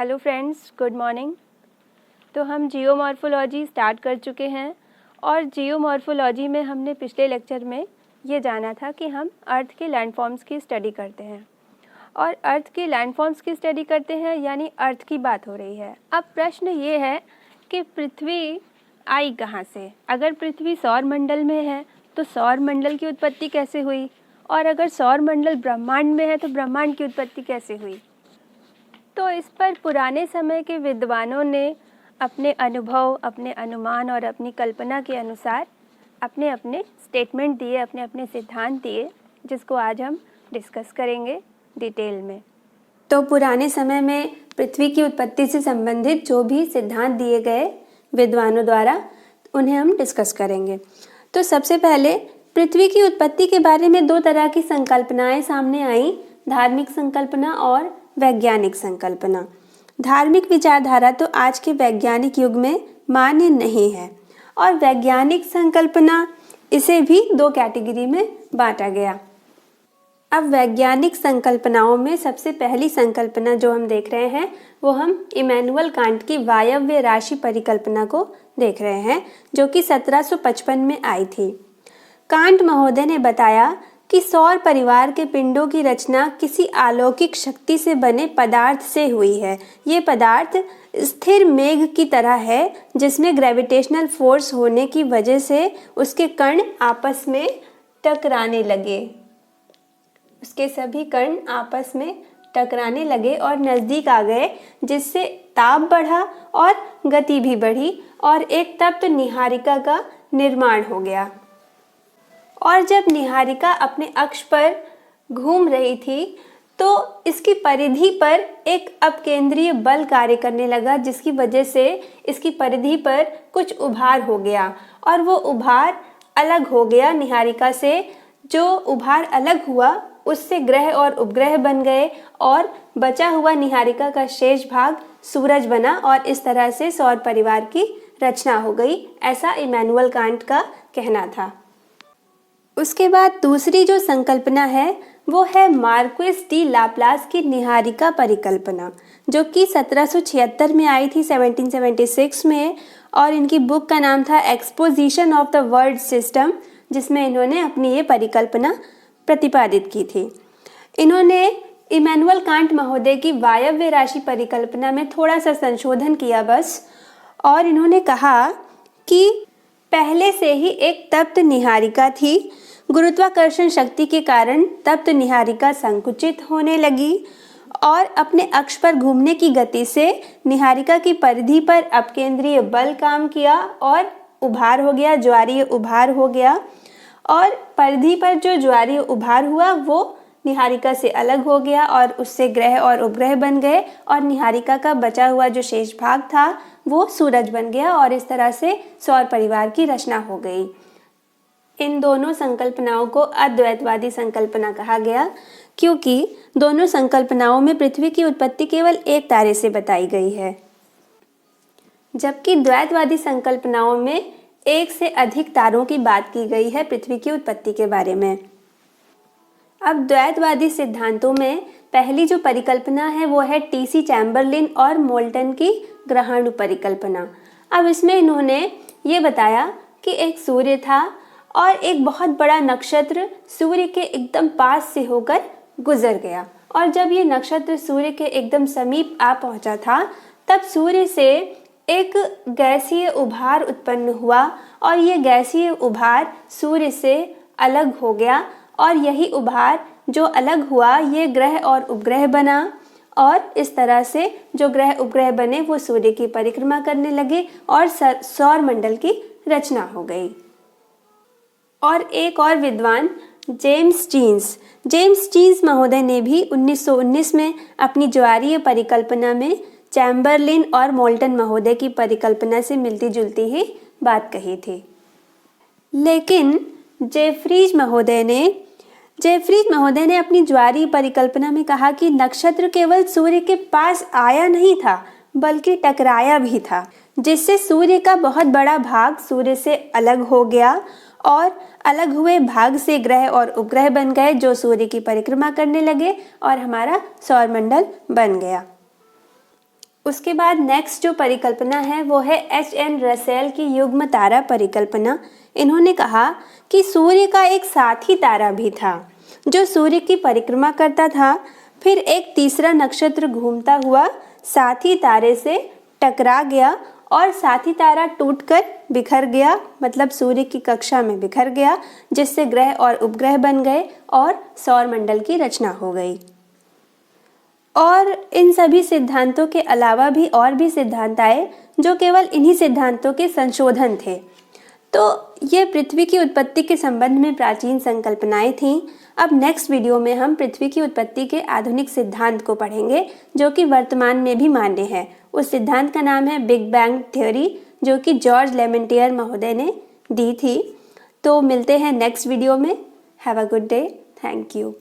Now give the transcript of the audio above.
Hello friends, good morning. तो हम geomorphology start कर चुके हैं और जियोमॉर्फोलॉजी में हमने पिछले लेक्चर में ये जाना था कि हम अर्थ के लैंडफॉर्म्स की स्टडी करते हैं और अर्थ के लैंडफॉर्म्स की स्टडी करते हैं यानी अर्थ की बात हो रही है। अब प्रश्न ये है कि पृथ्वी आई कहाँ से? अगर पृथ्वी सौर मंडल में है तो सौर मंडल की उत्पत्ति कैसे हुई, और अगर सौर मंडल ब्रह्मांड में है तो ब्रह्मांड की उत्पत्ति कैसे हुई? तो इस पर पुराने समय के विद्वानों ने अपने अनुभव, अपने अनुमान और अपनी कल्पना के अनुसार अपने अपने स्टेटमेंट दिए, अपने अपने सिद्धांत दिए, जिसको आज हम डिस्कस करेंगे डिटेल में। तो पुराने समय में पृथ्वी की उत्पत्ति से संबंधित जो भी सिद्धांत दिए गए विद्वानों द्वारा, उन्हें हम डिस्कस करेंगे। तो सबसे पहले पृथ्वी की उत्पत्ति के बारे में दो तरह की संकल्पनाएं सामने आई, धार्मिक संकल्पना और वैज्ञानिक संकल्पना। धार्मिक विचारधारा तो आज के वैज्ञानिक युग में मान्य नहीं है और वैज्ञानिक संकल्पना, इसे भी दो कैटेगरी में बांटा गया। अब वैज्ञानिक संकल्पनाओं में सबसे पहली संकल्पना जो हम देख रहे हैं वो हम इमैनुअल कांट की वायव्य राशि परिकल्पना को देख रहे हैं, जो कि 1755 में आई थी। कांट महोदय ने बताया कि सौर परिवार के पिंडों की रचना किसी अलौकिक शक्ति से बने पदार्थ से हुई है। ये पदार्थ स्थिर मेघ की तरह है जिसमें ग्रेविटेशनल फोर्स होने की वजह से उसके कण आपस में टकराने लगे। उसके सभी कण आपस में टकराने लगे और नज़दीक आ गए, जिससे ताप बढ़ा और गति भी बढ़ी और एक तप्त निहारिका का निर्माण हो गया। और जब निहारिका अपने अक्ष पर घूम रही थी तो इसकी परिधि पर एक अपकेंद्रीय बल कार्य करने लगा, जिसकी वजह से इसकी परिधि पर कुछ उभार हो गया और वो उभार अलग हो गया निहारिका से। जो उभार अलग हुआ उससे ग्रह और उपग्रह बन गए और बचा हुआ निहारिका का शेष भाग सूरज बना और इस तरह से सौर परिवार की रचना हो गई, ऐसा इमैनुअल कांट का कहना था। उसके बाद दूसरी जो संकल्पना है वो है मार्क्वेस डी लाप्लास की निहारिका परिकल्पना, जो कि 1776 में आई थी, 1776 में, और इनकी बुक का नाम था exposition of the world system, जिसमें इन्होंने अपनी ये परिकल्पना प्रतिपादित की थी। इन्होंने इमैनुअल कांट महोदय की वायव्य राशि परिकल्पना में थोड़ा सा संशोधन किया बस, और इन्होंने कहा कि पहले से ही एक तप्त निहारिका थी। गुरुत्वाकर्षण शक्ति के कारण तप्त निहारिका संकुचित होने लगी और अपने अक्ष पर घूमने की गति से निहारिका की परिधि पर अपकेंद्रीय बल काम किया और उभार हो गया, ज्वारीय उभार हो गया। और परिधि पर जो ज्वारीय उभार हुआ वो निहारिका से अलग हो गया और उससे ग्रह और उपग्रह बन गए और निहारिका का बचा हुआ जो शेष भाग था वो सूरज बन गया और इस तरह से सौर परिवार की रचना हो गई। इन दोनों संकल्पनाओं को अद्वैतवादी संकल्पना कहा गया, क्योंकि दोनों संकल्पनाओं में पृथ्वी की उत्पत्ति केवल एक तारे से बताई गई है, जबकि द्वैतवादी संकल्पनाओं में एक से अधिक तारों की बात की गई है पृथ्वी की उत्पत्ति के बारे में। अब द्वैतवादी सिद्धांतों में पहली जो परिकल्पना है वो है टीसी चैम्बरलिन और मोल्टन की ग्रहाणु परिकल्पना। अब इसमें इन्होंने ये बताया कि एक सूर्य था और एक बहुत बड़ा नक्षत्र सूर्य के एकदम पास से होकर गुजर गया, और जब ये नक्षत्र सूर्य के एकदम समीप आ पहुंचा था तब सूर्य से एक गैसीय उभार उत्पन्न हुआ और ये गैसीय उभार सूर्य से अलग हो गया और यही उभार जो अलग हुआ ये ग्रह और उपग्रह बना और इस तरह से जो ग्रह उपग्रह बने वो सूर्य की परिक्रमा करने लगे और सौर मंडल की रचना हो गई। और एक और विद्वान जेम्स जीन्स महोदय ने भी 1919 में अपनी ज्वारीय परिकल्पना में चैम्बरलिन और मोल्टन महोदय की परिकल्पना से मिलती जुलती ही बात कही थी। लेकिन जेफ्रीज महोदय ने अपनी ज्वारीय परिकल्पना में कहा कि नक्षत्र केवल सूर्य के पास आया नहीं था बल्कि टकराया भी था, जिससे सूर्य का बहुत बड़ा भाग सूर्य से अलग हो गया और अलग हुए भाग से ग्रह और उपग्रह बन गए जो सूर्य की परिक्रमा करने लगे और हमारा सौरमंडल बन गया। उसके बाद नेक्स्ट जो परिकल्पना है वो है H.N. रसेल की युग्म तारा परिकल्पना। इन्होंने कहा कि सूर्य का एक साथी तारा भी था जो सूर्य की परिक्रमा करता था, फिर एक तीसरा नक्षत्र घूमता हुआ साथी तारे से टकरा गया और साथी तारा टूटकर बिखर गया, मतलब सूर्य की कक्षा में बिखर गया, जिससे ग्रह और उपग्रह बन गए और सौरमंडल की रचना हो गई। और इन सभी सिद्धांतों के अलावा भी और भी सिद्धांत आए जो केवल इन्हीं सिद्धांतों के संशोधन थे। तो ये पृथ्वी की उत्पत्ति के संबंध में प्राचीन संकल्पनाएं थीं। अब नेक्स्ट वीडियो में हम पृथ्वी की उत्पत्ति के आधुनिक सिद्धांत को पढ़ेंगे जो कि वर्तमान में भी मान्य है। उस सिद्धांत का नाम है बिग बैंग थ्योरी, जो कि जॉर्ज लेमेंटियर महोदय ने दी थी। तो मिलते हैं नेक्स्ट वीडियो में। Have a good day. Thank you.